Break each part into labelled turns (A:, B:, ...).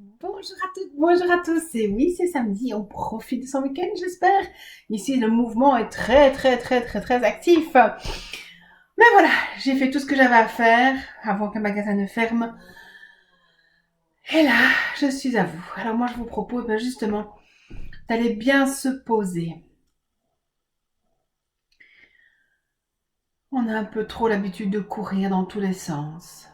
A: Bonjour à toutes, bonjour à tous. Et oui, c'est samedi, on profite de son week-end, j'espère. Ici, le mouvement est très actif. Mais voilà, j'ai fait tout ce que j'avais à faire avant que le magasin ne ferme. Et là, je suis à vous. Alors moi, je vous propose justement d'aller bien se poser. On a un peu trop l'habitude de courir dans tous les sens,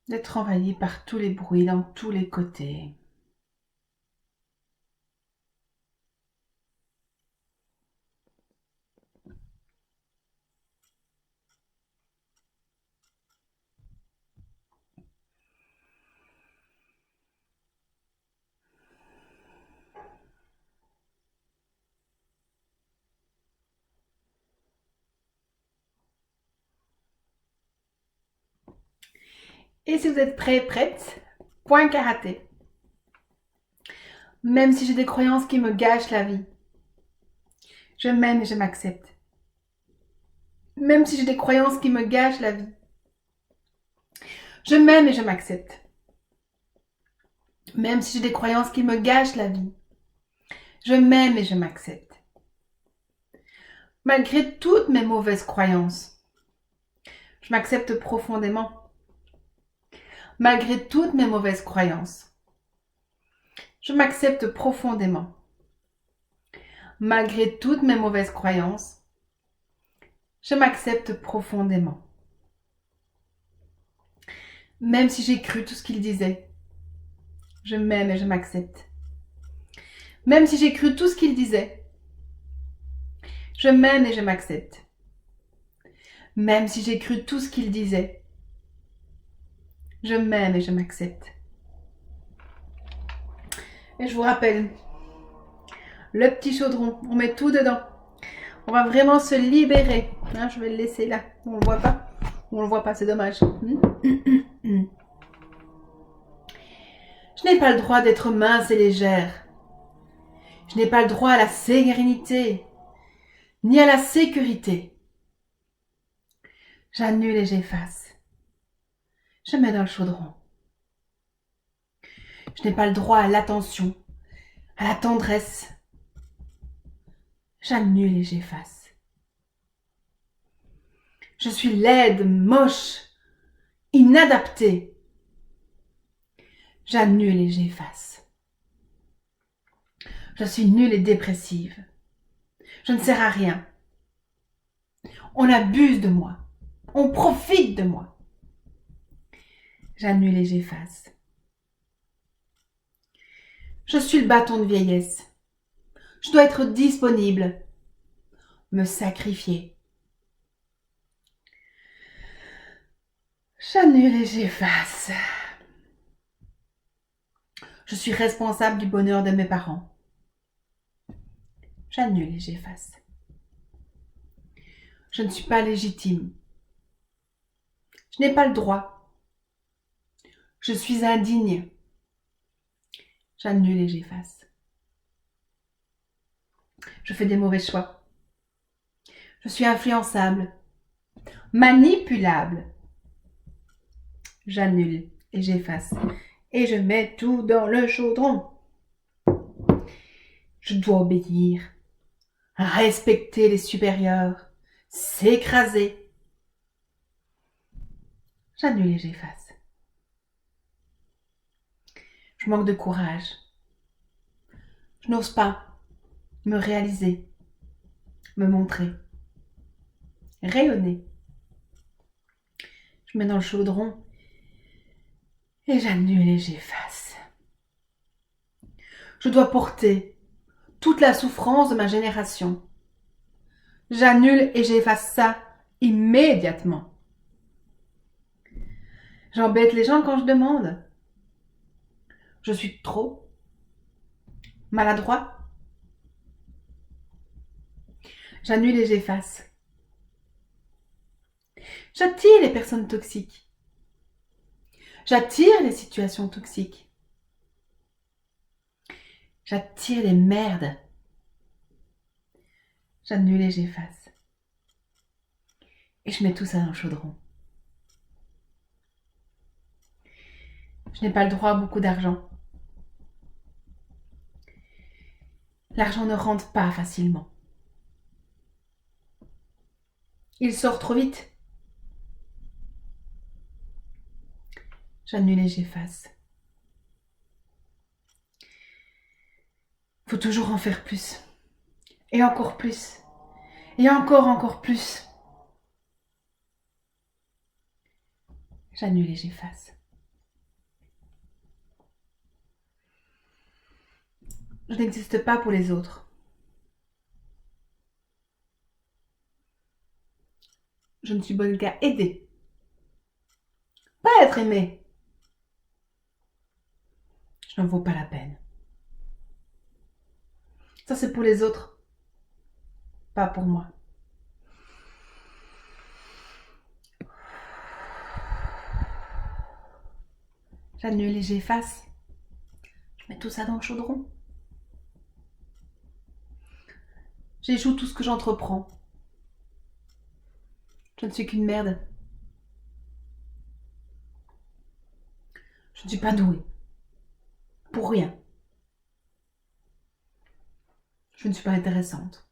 A: d'être envahi par tous les bruits dans tous les côtés. Et si vous êtes prêts, prêtes, point karaté. Même si j'ai des croyances qui me gâchent la vie, je m'aime et je m'accepte. Même si j'ai des croyances qui me gâchent la vie, je m'aime et je m'accepte. Même si j'ai des croyances qui me gâchent la vie, je m'aime et je m'accepte. Malgré toutes mes mauvaises croyances, je m'accepte profondément. Malgré toutes mes mauvaises croyances, je m'accepte profondément. Malgré toutes mes mauvaises croyances, je m'accepte profondément. Même si j'ai cru tout ce qu'il disait, je m'aime et je m'accepte. Même si j'ai cru tout ce qu'il disait, je m'aime et je m'accepte. Même si j'ai cru tout ce qu'il disait, je m'aime et je m'accepte. Et je vous rappelle, le petit chaudron, on met tout dedans. On va vraiment se libérer. Hein, je vais le laisser là. On le voit pas. On le voit pas, c'est dommage. Je n'ai pas le droit d'être mince et légère. Je n'ai pas le droit à la sérénité, ni à la sécurité. J'annule et j'efface. Je mets dans le chaudron. Je n'ai pas le droit à l'attention, à la tendresse. J'annule et j'efface. Je suis laide, moche, inadaptée. J'annule et j'efface. Je suis nulle et dépressive. Je ne sers à rien. On abuse de moi. On profite de moi. J'annule et j'efface. Je suis le bâton de vieillesse. Je dois être disponible. Me sacrifier. J'annule et j'efface. Je suis responsable du bonheur de mes parents. J'annule et j'efface. Je ne suis pas légitime. Je n'ai pas le droit. Je suis indigne. J'annule et j'efface. Je fais des mauvais choix. Je suis influençable. Manipulable. J'annule et j'efface. Et je mets tout dans le chaudron. Je dois obéir, respecter les supérieurs, s'écraser. J'annule et j'efface. Je manque de courage. Je n'ose pas me réaliser, me montrer, rayonner. Je mets dans le chaudron et j'annule et j'efface. Je dois porter toute la souffrance de ma génération. J'annule et j'efface ça immédiatement. J'embête les gens quand je demande. Je suis trop maladroit. J'annule et j'efface. J'attire les personnes toxiques. J'attire les situations toxiques. J'attire les merdes. J'annule et j'efface. Et je mets tout ça dans le chaudron. Je n'ai pas le droit à beaucoup d'argent. L'argent ne rentre pas facilement. Il sort trop vite. J'annule et j'efface. Faut toujours en faire plus. Et encore plus. Et encore plus. J'annule et j'efface. Je n'existe pas pour les autres. Je ne suis bonne qu'à aider. Pas être aimée. Je n'en vaux pas la peine. Ça, c'est pour les autres. Pas pour moi. J'annule et j'efface. Je mets tout ça dans le chaudron. J'échoue tout ce que j'entreprends. Je ne suis qu'une merde. Je ne suis pas douée. Pour rien. Je ne suis pas intéressante.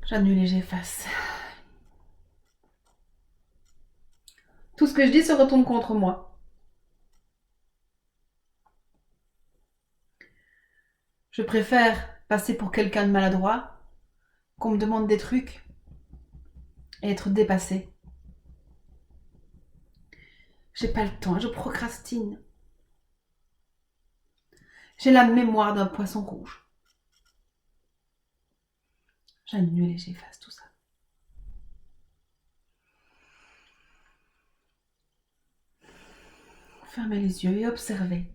A: J'annule et j'efface. Tout ce que je dis se retourne contre moi. Je préfère passer pour quelqu'un de maladroit, qu'on me demande des trucs et être dépassée. J'ai pas le temps, je procrastine. J'ai la mémoire d'un poisson rouge. J'annule et j'efface tout ça. Fermez les yeux et observez.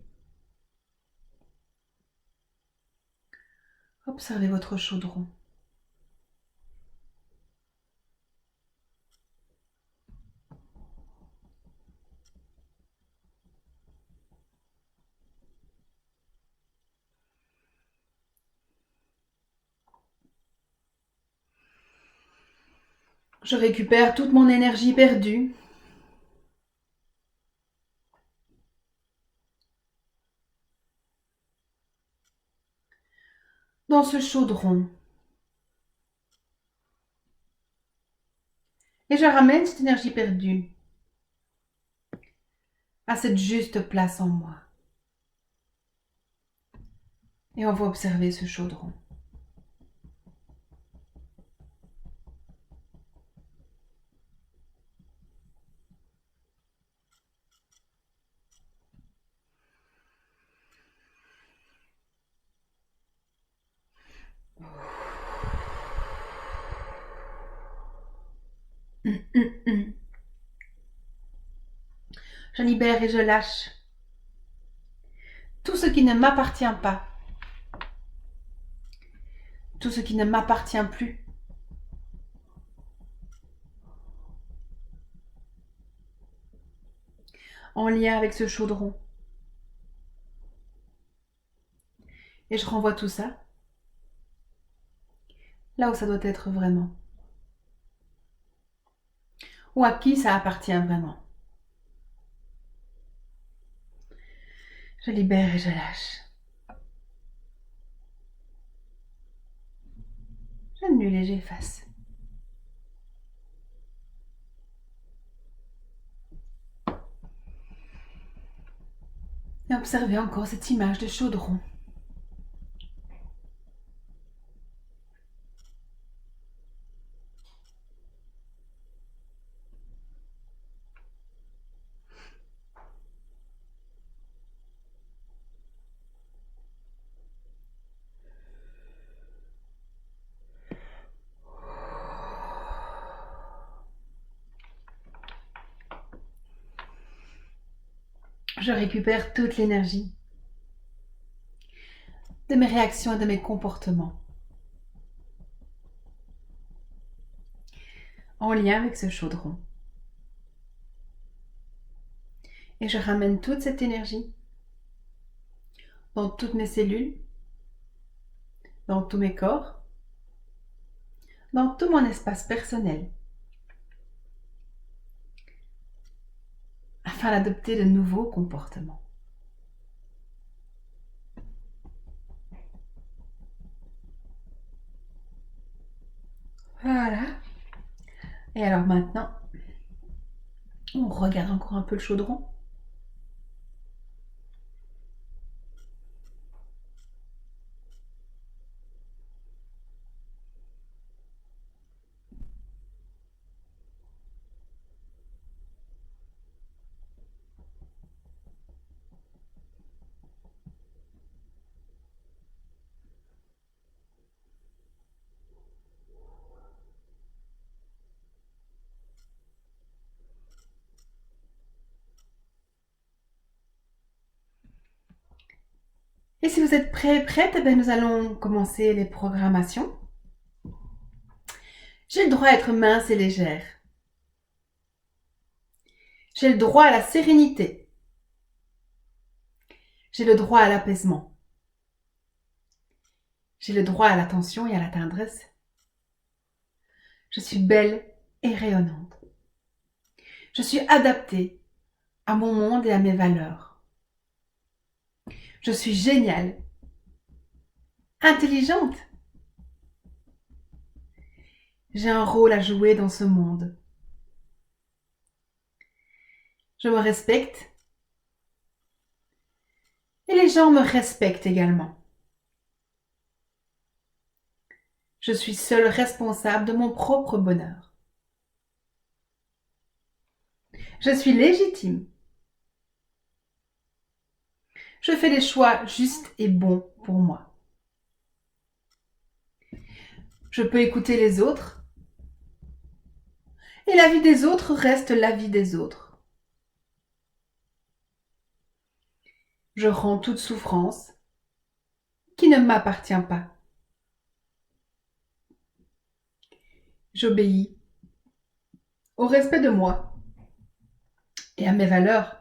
A: Observez votre chaudron. Je récupère toute mon énergie perdue. Dans ce chaudron. Et je ramène cette énergie perdue à cette juste place en moi. Et on va observer ce chaudron. Je libère et je lâche tout ce qui ne m'appartient pas, tout ce qui ne m'appartient plus. En lien avec ce chaudron. Et je renvoie tout ça là où ça doit être vraiment. Ou à qui ça appartient vraiment. Je libère et je lâche. J'annule et j'efface. Et observez encore cette image de chaudron. Je récupère toute l'énergie de mes réactions et de mes comportements en lien avec ce chaudron. Et je ramène toute cette énergie dans toutes mes cellules, dans tous mes corps, dans tout mon espace personnel. afin d'adopter de nouveaux comportements. Voilà. Et alors maintenant, on regarde encore un peu le chaudron. Et si vous êtes prêts, prête, eh bien, nous allons commencer les programmations. J'ai le droit à être mince et légère. J'ai le droit à la sérénité. J'ai le droit à l'apaisement. J'ai le droit à l'attention et à la tendresse. Je suis belle et rayonnante. Je suis adaptée à mon monde et à mes valeurs. Je suis géniale, intelligente. J'ai un rôle à jouer dans ce monde. Je me respecte et les gens me respectent également. Je suis seule responsable de mon propre bonheur. Je suis légitime. Je fais des choix justes et bons pour moi. Je peux écouter les autres et la vie des autres reste la vie des autres. Je rends toute souffrance qui ne m'appartient pas. J'obéis au respect de moi et à mes valeurs.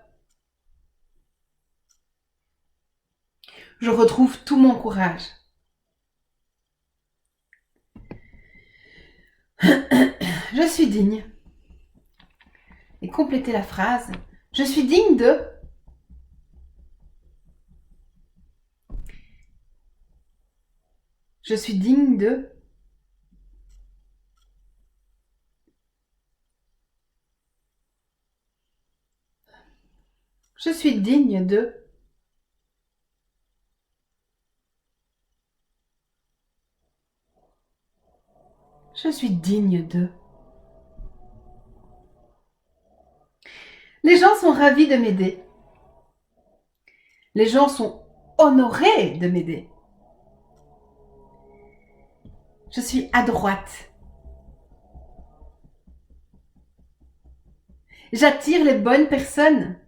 A: Je retrouve tout mon courage. Je suis digne. Et complétez la phrase. Je suis digne de... Je suis digne de... Je suis digne de... Je suis digne de... Les gens sont ravis de m'aider. Les gens sont honorés de m'aider. Je suis adroite. J'attire les bonnes personnes.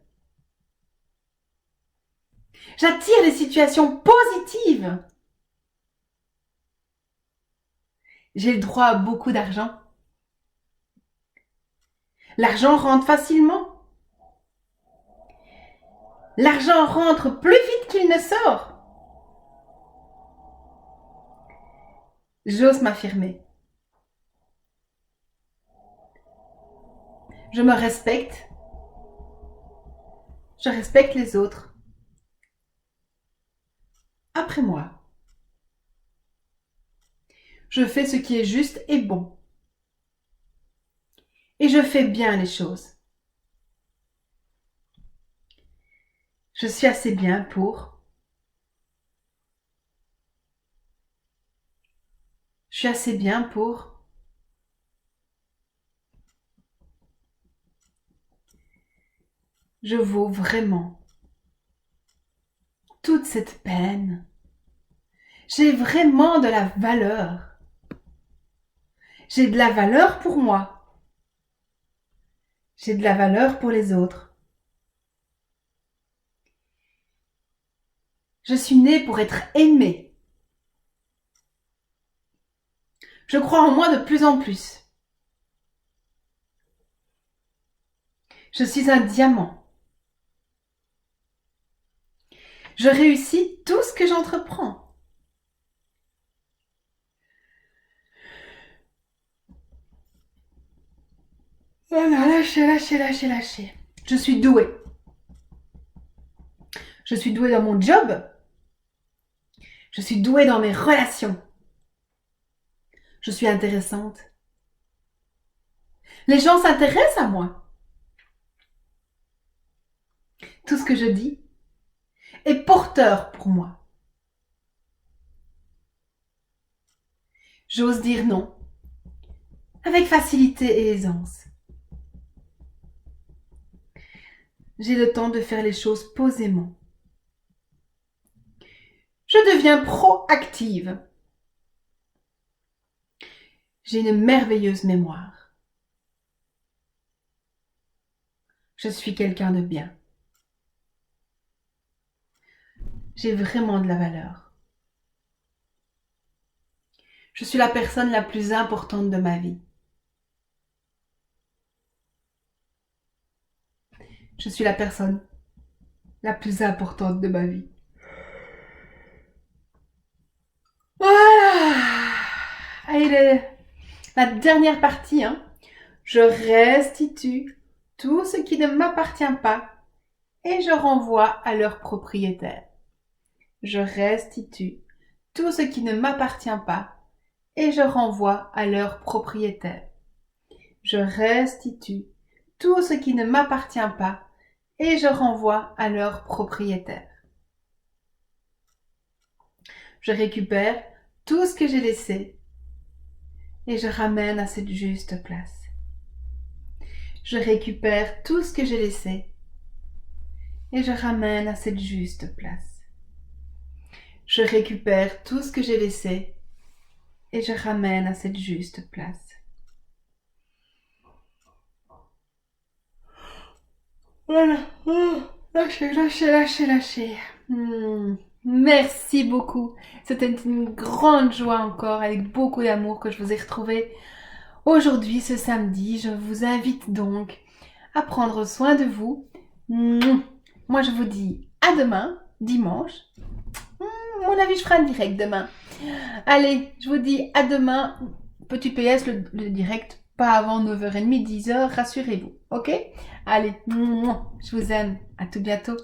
A: J'attire les situations positives. J'ai le droit à beaucoup d'argent. L'argent rentre facilement. L'argent rentre plus vite qu'il ne sort. J'ose m'affirmer. Je me respecte. Je respecte les autres. Après moi. Je fais ce qui est juste et bon. Et je fais bien les choses. Je suis assez bien pour. Je suis assez bien pour. Je vaux vraiment toute cette peine. J'ai vraiment de la valeur. J'ai de la valeur pour moi. J'ai de la valeur pour les autres. Je suis née pour être aimée. Je crois en moi de plus en plus. Je suis un diamant. Je réussis tout ce que j'entreprends. Voilà, lâchez, lâchez, lâchez, lâchez. Je suis douée. Je suis douée dans mon job. Je suis douée dans mes relations. Je suis intéressante. Les gens s'intéressent à moi. Tout ce que je dis est porteur pour moi. J'ose dire non avec facilité et aisance. J'ai le temps de faire les choses posément. Je deviens proactive. J'ai une merveilleuse mémoire. Je suis quelqu'un de bien. J'ai vraiment de la valeur. Je suis la personne la plus importante de ma vie. Je suis la personne la plus importante de ma vie. Voilà. Allez, la dernière partie, hein. Je restitue tout ce qui ne m'appartient pas et je renvoie à leur propriétaire. Je restitue tout ce qui ne m'appartient pas et je renvoie à leur propriétaire. Je restitue tout ce qui ne m'appartient pas et je renvoie à leur propriétaire. Je récupère tout ce que j'ai laissé et je ramène à cette juste place. Je récupère tout ce que j'ai laissé et je ramène à cette juste place. Je récupère tout ce que j'ai laissé et je ramène à cette juste place. Voilà. Lâchez, lâchez, lâchez, lâchez. Merci beaucoup. C'était une grande joie encore, avec beaucoup d'amour que je vous ai retrouvé aujourd'hui, ce samedi. Je vous invite donc à prendre soin de vous. Moi, je vous dis à demain, dimanche. Mon avis, je ferai un direct demain. Allez, je vous dis à demain. Petit PS, le direct, pas avant 9h30, 10h, rassurez-vous. Ok? Allez, je vous aime. À tout bientôt.